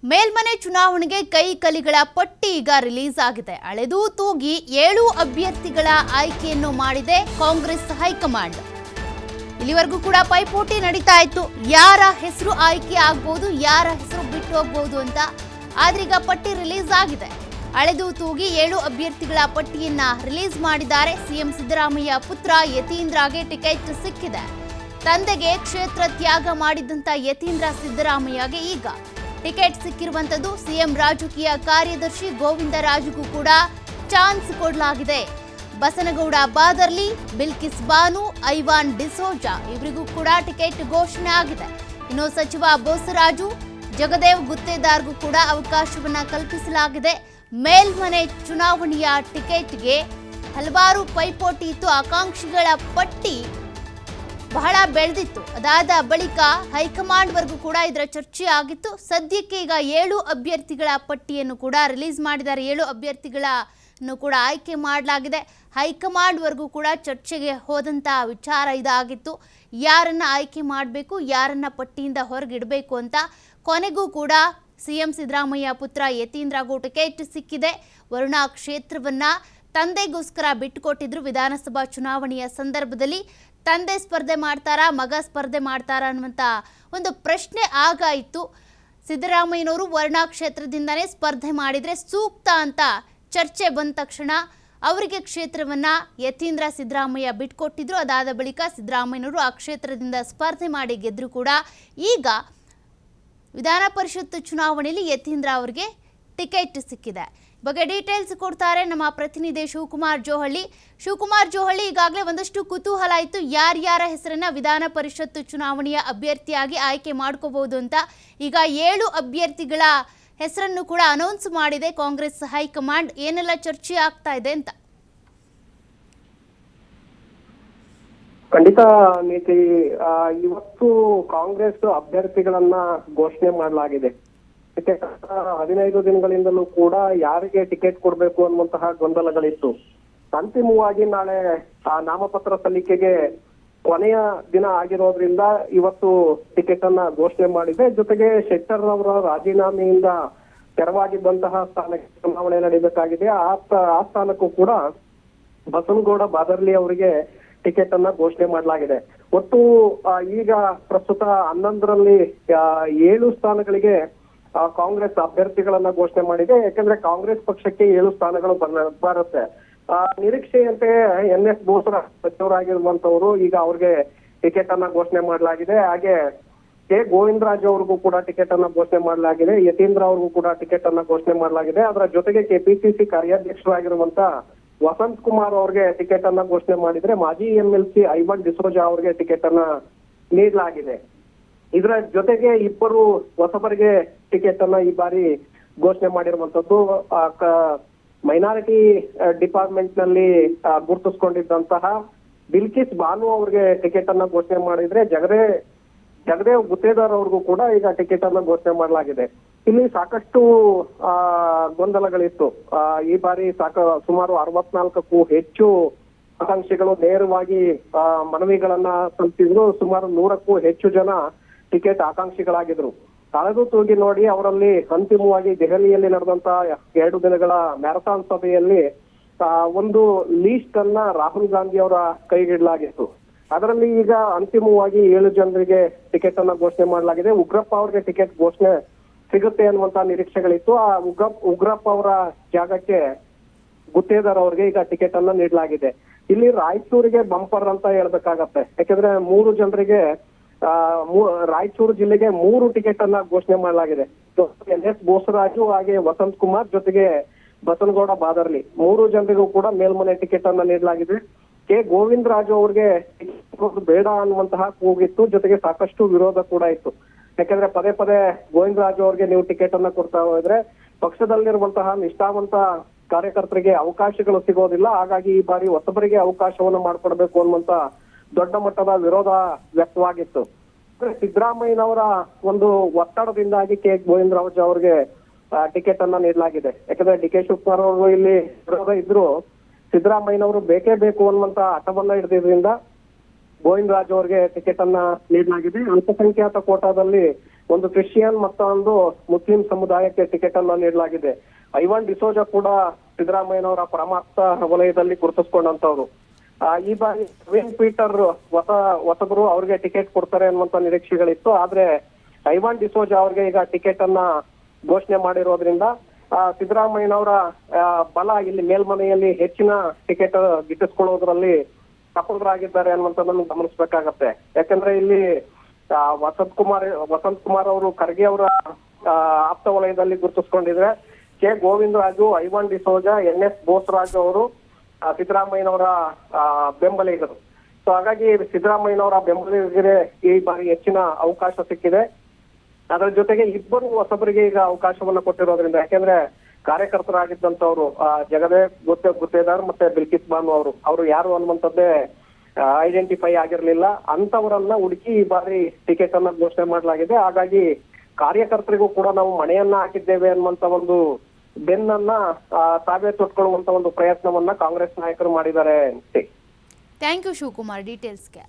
ಮೇಲ್ಮನೆ ಚುನಾವಣೆಗೆ ಕೈ ಕಲಿಗಳ ಪಟ್ಟಿ ಈಗ ರಿಲೀಸ್ ಆಗಿದೆ. ಅಳೆದು ತೂಗಿ 7 ಅಭ್ಯರ್ಥಿಗಳ ಆಯ್ಕೆಯನ್ನು ಮಾಡಿದೆ ಕಾಂಗ್ರೆಸ್ ಹೈಕಮಾಂಡ್. ಇಲ್ಲಿವರೆಗೂ ಕೂಡ ಪೈಪೋಟಿ ನಡೀತಾ ಇತ್ತು, ಯಾರ ಹೆಸರು ಆಯ್ಕೆ ಆಗ್ಬೋದು, ಯಾರ ಹೆಸರು ಬಿಟ್ಟು ಹೋಗ್ಬೋದು ಅಂತ. ಆದ್ರೀಗ ಪಟ್ಟಿ ರಿಲೀಸ್ ಆಗಿದೆ. ಅಳೆದು ತೂಗಿ 7 ಅಭ್ಯರ್ಥಿಗಳ ಪಟ್ಟಿಯನ್ನ ರಿಲೀಸ್ ಮಾಡಿದ್ದಾರೆ. ಸಿಎಂ ಸಿದ್ದರಾಮಯ್ಯ ಪುತ್ರ ಯತೀಂದ್ರಗೆ ಟಿಕೆಟ್ ಸಿಕ್ಕಿದೆ. ತಂದೆಗೆ ಕ್ಷೇತ್ರ ತ್ಯಾಗ ಮಾಡಿದಂತ ಯತೀಂದ್ರ ಸಿದ್ದರಾಮಯ್ಯಗೆ ಈಗ ಟಿಕೆಟ್ ಸಿಕ್ಕಿರುವಂತದ್ದು. ಸಿಎಂ ರಾಜಕೀಯ ಕಾರ್ಯದರ್ಶಿ ಗೋವಿಂದರಾಜುಗೂ ಕೂಡ ಚಾನ್ಸ್ ಕೊಡಲಾಗಿದೆ. ಬಸನಗೌಡ ಬಾದರ್ಲಿ, ಬಿಲ್ಕಿಸ್ ಬಾನು, ಐವಾನ್ ಡಿಸೋಜಾ ಇವರಿಗೂ ಕೂಡ ಟಿಕೆಟ್ ಘೋಷಣೆ ಆಗಿದೆ. ಇನ್ನು ಸಚಿವ ಬೋಸರಾಜು, ಜಗದೇವ್ ಗುತ್ತೇದಾರ್ಗೂ ಕೂಡ ಅವಕಾಶವನ್ನ ಕಲ್ಪಿಸಲಾಗಿದೆ. ಮೇಲ್ಮನೆ ಚುನಾವಣೆಯ ಟಿಕೆಟ್ಗೆ ಹಲವಾರು ಪೈಪೋಟಿ ಇತ್ತು. ಆಕಾಂಕ್ಷಿಗಳ ಪಟ್ಟಿ ಬಹಳ ಬೆಳೆದಿತ್ತು. ಅದಾದ ಬಳಿಕ ಹೈಕಮಾಂಡ್ ವರ್ಗೂ ಕೂಡ ಇದರ ಚರ್ಚೆ ಆಗಿತ್ತು. ಸದ್ಯಕ್ಕೆ ಈಗ 7 ಅಭ್ಯರ್ಥಿಗಳ ಪಟ್ಟಿಯನ್ನು ಕೂಡ ರಿಲೀಸ್ ಮಾಡಿದ್ದಾರೆ. 7 ಅಭ್ಯರ್ಥಿಗಳನ್ನು ಕೂಡ ಆಯ್ಕೆ ಮಾಡಲಾಗಿದೆ. ಹೈಕಮಾಂಡ್ ವರ್ಗೂ ಕೂಡ ಚರ್ಚೆಗೆ ಹೋದಂತ ವಿಚಾರ ಇದಾಗಿತ್ತು. ಯಾರನ್ನ ಆಯ್ಕೆ ಮಾಡಬೇಕು, ಯಾರನ್ನ ಪಟ್ಟಿಯಿಂದ ಹೊರಗಿಡಬೇಕು ಅಂತ. ಕೊನೆಗೂ ಕೂಡ ಸಿಎಂ ಸಿದ್ದರಾಮಯ್ಯ ಪುತ್ರ ಯತೀಂದ್ರಗೂ ಟಿಕೆಟ್ ಸಿಕ್ಕಿದೆ. ವರುಣಾ ಕ್ಷೇತ್ರವನ್ನ ತಂದೆಗೋಸ್ಕರ ಬಿಟ್ಟುಕೊಟ್ಟಿದ್ರು. ವಿಧಾನಸಭಾ ಚುನಾವಣೆಯ ಸಂದರ್ಭದಲ್ಲಿ ತಂದೆ ಸ್ಪರ್ಧೆ ಮಾಡ್ತಾರಾ, ಮಗ ಸ್ಪರ್ಧೆ ಮಾಡ್ತಾರಾ ಅನ್ನುವಂಥ ಒಂದು ಪ್ರಶ್ನೆ ಆಗ ಇತ್ತು. ಸಿದ್ದರಾಮಯ್ಯನವರು ವರುಣಾ ಕ್ಷೇತ್ರದಿಂದನೇ ಸ್ಪರ್ಧೆ ಮಾಡಿದರೆ ಸೂಕ್ತ ಅಂತ ಚರ್ಚೆ ಬಂದ ತಕ್ಷಣ ಅವರಿಗೆ ಕ್ಷೇತ್ರವನ್ನು ಯತೀಂದ್ರ ಸಿದ್ದರಾಮಯ್ಯ ಬಿಟ್ಕೊಟ್ಟಿದ್ರು. ಅದಾದ ಬಳಿಕ ಸಿದ್ದರಾಮಯ್ಯನವರು ಆ ಕ್ಷೇತ್ರದಿಂದ ಸ್ಪರ್ಧೆ ಮಾಡಿ ಗೆದ್ದರು ಕೂಡ. ಈಗ ವಿಧಾನ ಪರಿಷತ್ ಚುನಾವಣೆಯಲ್ಲಿ ಯತೀಂದ್ರ ಅವರಿಗೆ ಟಿಕೆಟ್ ಸಿಕ್ಕಿದೆ. ಬಗ್ಗೆ ಡೀಟೇಲ್ಸ್ ಕೊಡ್ತಾರೆ ನಮ್ಮ ಪ್ರತಿನಿಧಿ ಶಿವಕುಮಾರ್ ಜೋಹಳ್ಳಿ. ಶಿವಕುಮಾರ್ ಜೋಹಳ್ಳಿ, ಈಗಾಗಲೇ ಒಂದಷ್ಟು ಕುತೂಹಲ ಇತ್ತು, ಯಾರ್ಯಾರ ಹೆಸರನ್ನ ವಿಧಾನ ಪರಿಷತ್ ಚುನಾವಣೆಯ ಅಭ್ಯರ್ಥಿಯಾಗಿ ಆಯ್ಕೆ ಮಾಡ್ಕೋಬಹುದು ಅಂತ. ಈಗ 7 ಅಭ್ಯರ್ಥಿಗಳ ಹೆಸರನ್ನು ಕೂಡ ಅನೌನ್ಸ್ ಮಾಡಿದೆ ಕಾಂಗ್ರೆಸ್ ಹೈಕಮಾಂಡ್. ಏನೆಲ್ಲ ಚರ್ಚೆ ಆಗ್ತಾ ಇದೆ ಅಂತ? ಖಂಡಿತ ನೀತಿ, ಇವತ್ತು ಕಾಂಗ್ರೆಸ್ ಅಭ್ಯರ್ಥಿಗಳನ್ನ ಘೋಷಣೆ ಮಾಡಲಾಗಿದೆ. 15 ದಿನಗಳಿಂದಲೂ ಕೂಡ ಯಾರಿಗೆ ಟಿಕೆಟ್ ಕೊಡಬೇಕು ಅನ್ನುವಂತಹ ಗೊಂದಲಗಳಿತ್ತು. ಅಂತಿಮವಾಗಿ ನಾಳೆ ನಾಮಪತ್ರ ಸಲ್ಲಿಕೆಗೆ ಕೊನೆಯ ದಿನ ಆಗಿರೋದ್ರಿಂದ ಇವತ್ತು ಟಿಕೆಟ್ ಅನ್ನ ಘೋಷಣೆ ಮಾಡಿದೆ. ಜೊತೆಗೆ ಶೆಟ್ಟರ್ ಅವರ ರಾಜೀನಾಮೆಯಿಂದ ತೆರವಾಗಿದ್ದಂತಹ ಸ್ಥಾನಕ್ಕೆ ಚುನಾವಣೆ ನಡೀಬೇಕಾಗಿದೆ. ಆ ಸ್ಥಾನಕ್ಕೂ ಕೂಡ ಬಸನಗೌಡ ಬಾದರ್ಲಿ ಅವರಿಗೆ ಟಿಕೆಟ್ ಅನ್ನ ಘೋಷಣೆ ಮಾಡಲಾಗಿದೆ. ಒಟ್ಟು ಈಗ ಪ್ರಸ್ತುತ 11ರಲ್ಲಿ 7 ಸ್ಥಾನಗಳಿಗೆ ಕಾಂಗ್ರೆಸ್ ಅಭ್ಯರ್ಥಿಗಳನ್ನ ಘೋಷಣೆ ಮಾಡಿದೆ. ಯಾಕಂದ್ರೆ ಕಾಂಗ್ರೆಸ್ ಪಕ್ಷಕ್ಕೆ 7 ಸ್ಥಾನಗಳು ಬರುತ್ತೆ. ನಿರೀಕ್ಷೆಯಂತೆ NS ಬೋಸರಾಜ್ ಸಚಿವರಾಗಿರುವಂತವರು ಈಗ ಅವ್ರಿಗೆ ಟಿಕೆಟ್ ಅನ್ನ ಘೋಷಣೆ ಮಾಡಲಾಗಿದೆ. ಹಾಗೆ ಕೆ ಗೋವಿಂದರಾಜ್ ಅವ್ರಿಗೂ ಕೂಡ ಟಿಕೆಟ್ ಅನ್ನ ಘೋಷಣೆ ಮಾಡಲಾಗಿದೆ. ಯತೀಂದ್ರ ಅವ್ರಿಗೂ ಕೂಡ ಟಿಕೆಟ್ ಅನ್ನ ಘೋಷಣೆ ಮಾಡಲಾಗಿದೆ. ಅದರ ಜೊತೆಗೆ ಕೆಪಿಸಿಸಿ ಕಾರ್ಯಾಧ್ಯಕ್ಷರಾಗಿರುವಂತ ವಸಂತ್ ಕುಮಾರ್ ಅವ್ರಿಗೆ ಟಿಕೆಟ್ ಅನ್ನ ಘೋಷಣೆ ಮಾಡಿದ್ರೆ, ಮಾಜಿ MLC ಐವಾನ್ ಡಿಸೋಜಾ ಅವ್ರಿಗೆ ಟಿಕೆಟ್ ಅನ್ನ ನೀಡಲಾಗಿದೆ. ಇದರ ಜೊತೆಗೆ 2 ಹೊಸಬರಿಗೆ ಟಿಕೆಟ್ ಅನ್ನ ಈ ಬಾರಿ ಘೋಷಣೆ ಮಾಡಿರುವಂತದ್ದು. ಮೈನಾರಿಟಿ ಡಿಪಾರ್ಟ್ಮೆಂಟ್ ನಲ್ಲಿ ಗುರುತಿಸ್ಕೊಂಡಿದ್ದಂತಹ ಬಿಲ್ಕಿಸ್ ಬಾನು ಅವ್ರಿಗೆ ಟಿಕೆಟ್ ಅನ್ನ ಘೋಷಣೆ ಮಾಡಿದ್ರೆ, ಜಗದೇವ್ ಗುತ್ತೇದಾರ್ ಅವ್ರಿಗೂ ಕೂಡ ಈಗ ಟಿಕೆಟ್ ಅನ್ನ ಘೋಷಣೆ ಮಾಡಲಾಗಿದೆ. ಇಲ್ಲಿ ಸಾಕಷ್ಟು ಗೊಂದಲಗಳಿತ್ತು. ಈ ಬಾರಿ ಸುಮಾರು 64ಕ್ಕೂ ಹೆಚ್ಚು ಆಕಾಂಕ್ಷಿಗಳು ನೇರವಾಗಿ ಮನವಿಗಳನ್ನ ಸಲ್ಲಿಸಿದ್ರು. ಸುಮಾರು 100ಕ್ಕೂ ಹೆಚ್ಚು ಜನ ಟಿಕೆಟ್ ಆಕಾಂಕ್ಷಿಗಳಾಗಿದ್ರು. ಅಳೆದು ತೂಗಿ ನೋಡಿ ಅವರಲ್ಲಿ ಅಂತಿಮವಾಗಿ ದೆಹಲಿಯಲ್ಲಿ ನಡೆದಂತ 2 ದಿನಗಳ ಮ್ಯಾರಥಾನ್ ಸಭೆಯಲ್ಲಿ ಒಂದು ಲೀಸ್ಟ್ ಅನ್ನ ರಾಹುಲ್ ಗಾಂಧಿ ಅವರ ಕೈಗಿಡಲಾಗಿತ್ತು. ಅದರಲ್ಲಿ ಈಗ ಅಂತಿಮವಾಗಿ 7 ಜನರಿಗೆ ಟಿಕೆಟ್ ಅನ್ನ ಘೋಷಣೆ ಮಾಡಲಾಗಿದೆ. ಉಗ್ರಪ್ಪ ಅವ್ರಿಗೆ ಟಿಕೆಟ್ ಘೋಷಣೆ ಸಿಗುತ್ತೆ ಅನ್ನುವಂತ ನಿರೀಕ್ಷೆಗಳಿತ್ತು. ಆ ಉಗ್ರಪ್ಪ ಅವರ ಜಾಗಕ್ಕೆ ಗುತ್ತೇದಾರ್ ಅವ್ರಿಗೆ ಈಗ ಟಿಕೆಟ್ ಅನ್ನ ನೀಡಲಾಗಿದೆ. ಇಲ್ಲಿ ರಾಯಚೂರಿಗೆ ಬಂಪರ್ ಅಂತ ಹೇಳ್ಬೇಕಾಗತ್ತೆ. ಯಾಕಂದ್ರೆ 3 ಜನರಿಗೆ ರಾಯಚೂರು ಜಿಲ್ಲೆಗೆ 3 ಟಿಕೆಟ್ ಅನ್ನ ಘೋಷಣೆ ಮಾಡಲಾಗಿದೆ. NS ಬೋಸರಾಜು, ಹಾಗೆ ವಸಂತ್ ಕುಮಾರ್, ಜೊತೆಗೆ ಬಸನಗೌಡ ಬಾದರ್ಲಿ 3 ಜನರಿಗೂ ಕೂಡ ಮೇಲ್ಮನೆ ಟಿಕೆಟ್ ಅನ್ನ ನೀಡಲಾಗಿದೆ. ಕೆ ಗೋವಿಂದರಾಜು ಅವ್ರಿಗೆ ಬೇಡ ಅನ್ನುವಂತಹ ಕೂಗಿತ್ತು. ಜೊತೆಗೆ ಸಾಕಷ್ಟು ವಿರೋಧ ಕೂಡ ಇತ್ತು. ಯಾಕಂದ್ರೆ ಪದೇ ಪದೇ ಗೋವಿಂದರಾಜು ಅವ್ರಿಗೆ ನೀವು ಟಿಕೆಟ್ ಅನ್ನ ಕೊಡ್ತಾ ಹೋದ್ರೆ ಪಕ್ಷದಲ್ಲಿರುವಂತಹ ನಿಷ್ಠಾವಂತ ಕಾರ್ಯಕರ್ತರಿಗೆ ಅವಕಾಶಗಳು ಸಿಗೋದಿಲ್ಲ. ಹಾಗಾಗಿ ಈ ಬಾರಿ ಹೊಸಬರಿಗೆ ಅವಕಾಶವನ್ನು ಮಾಡ್ಕೊಡ್ಬೇಕು ಅನ್ನುವಂತ ದೊಡ್ಡ ಮಟ್ಟದ ವಿರೋಧ ವ್ಯಕ್ತವಾಗಿತ್ತು. ಸಿದ್ದರಾಮಯ್ಯನವರ ಒಂದು ಒತ್ತಡದಿಂದಾಗಿ ಕೆ ಗೋವಿಂದರಾಜು ಅವ್ರಿಗೆ ಟಿಕೆಟ್ ಅನ್ನ ನೀಡಲಾಗಿದೆ. ಯಾಕಂದ್ರೆ DK ಶಿವಕುಮಾರ್ ಅವರು ಇಲ್ಲಿ ವಿರೋಧ ಇದ್ರು, ಸಿದ್ದರಾಮಯ್ಯನವರು ಬೇಕೇ ಬೇಕು ಅನ್ನುವಂತ ಹಠವನ್ನ ಹಿಡಿದ್ರಿಂದ ಗೋವಿಂದರಾಜು ಅವರಿಗೆ ಟಿಕೆಟ್ ಅನ್ನ ನೀಡಲಾಗಿದೆ. ಅಲ್ಪಸಂಖ್ಯಾತ ಕೋಟಾದಲ್ಲಿ ಒಂದು ಕ್ರಿಶ್ಚಿಯನ್ ಮತ್ತೊಂದು ಮುಸ್ಲಿಂ ಸಮುದಾಯಕ್ಕೆ ಟಿಕೆಟ್ ಅನ್ನ ನೀಡಲಾಗಿದೆ. ಐವಾನ್ ಡಿಸೋಜಾ ಕೂಡ ಸಿದ್ದರಾಮಯ್ಯನವರ ಪರಮಾಪ್ತ ವಲಯದಲ್ಲಿ ಗುರುತಿಸ್ಕೊಂಡಂತವ್ರು. ಈ ಬಾರಿ ಪ್ರವೀಣ್ ಪೀಟರ್ ಹೊಸಬರು ಅವ್ರಿಗೆ ಟಿಕೆಟ್ ಕೊಡ್ತಾರೆ ಅನ್ನುವಂತ ನಿರೀಕ್ಷೆಗಳಿತ್ತು. ಆದ್ರೆ ಐವಾನ್ ಡಿಸೋಜಾ ಅವ್ರಿಗೆ ಈಗ ಟಿಕೆಟ್ ಅನ್ನ ಘೋಷಣೆ ಮಾಡಿರೋದ್ರಿಂದ ಸಿದ್ದರಾಮಯ್ಯನವರ ಬಲ ಇಲ್ಲಿ ಮೇಲ್ಮನೆಯಲ್ಲಿ ಹೆಚ್ಚಿನ ಟಿಕೆಟ್ ಗಿಟ್ಟಿಸ್ಕೊಳ್ಳೋದ್ರಲ್ಲಿ ಸಫಲರಾಗಿದ್ದಾರೆ ಅನ್ನುವಂಥದ್ದನ್ನು ಗಮನಿಸಬೇಕಾಗತ್ತೆ. ಯಾಕಂದ್ರೆ ಇಲ್ಲಿ ವಸಂತ್ ಕುಮಾರ್ ಅವರು ಖರ್ಗೆ ಅವರ ಆಪ್ತ ವಲಯದಲ್ಲಿ ಗುರುತಿಸ್ಕೊಂಡಿದ್ರೆ, ಕೆ ಗೋವಿಂದರಾಜು, ಐವಾನ್ ಡಿಸೋಜಾ, NS ಬೋಸರಾಜು ಅವರು ಸಿದ್ದರಾಮಯ್ಯನವರ ಬೆಂಬಲಿಗರು. ಸೊ ಹಾಗಾಗಿ ಸಿದ್ದರಾಮಯ್ಯನವರ ಬೆಂಬಲಿಗರಿಗೆ ಈ ಬಾರಿ ಹೆಚ್ಚಿನ ಅವಕಾಶ ಸಿಕ್ಕಿದೆ. ಅದರ ಜೊತೆಗೆ ಇಬ್ಬರು ಹೊಸಬರಿಗೆ ಈಗ ಅವಕಾಶವನ್ನ ಕೊಟ್ಟಿರೋದ್ರಿಂದ, ಯಾಕೆಂದ್ರೆ ಕಾರ್ಯಕರ್ತರಾಗಿದ್ದಂತವ್ರು ಜಗದೇವ್ ಗುತ್ತೇದಾರ್ ಮತ್ತೆ ಬಿಲ್ಕಿಸ್ ಬಾನು ಅವರು ಯಾರು ಅನ್ನುವಂಥದ್ದೇ ಐಡೆಂಟಿಫೈ ಆಗಿರ್ಲಿಲ್ಲ. ಅಂತವರನ್ನ ಹುಡುಕಿ ಈ ಬಾರಿ ಟಿಕೆಟ್ ಅನ್ನ ಘೋಷಣೆ ಮಾಡಲಾಗಿದೆ. ಹಾಗಾಗಿ ಕಾರ್ಯಕರ್ತರಿಗೂ ಕೂಡ ನಾವು ಮಣೆಯನ್ನ ಹಾಕಿದ್ದೇವೆ ಅನ್ನುವಂತ ಒಂದು ಬೆನ್ನನ್ನ ತಾವೇ ತೊಟ್ಕೊಳ್ಳುವಂತ ಒಂದು ಪ್ರಯತ್ನವನ್ನ ಕಾಂಗ್ರೆಸ್ ನಾಯಕರು ಮಾಡಿದ್ದಾರೆ. Thank you Shivakumar ಡೀಟೇಲ್ಸ್ಗೆ.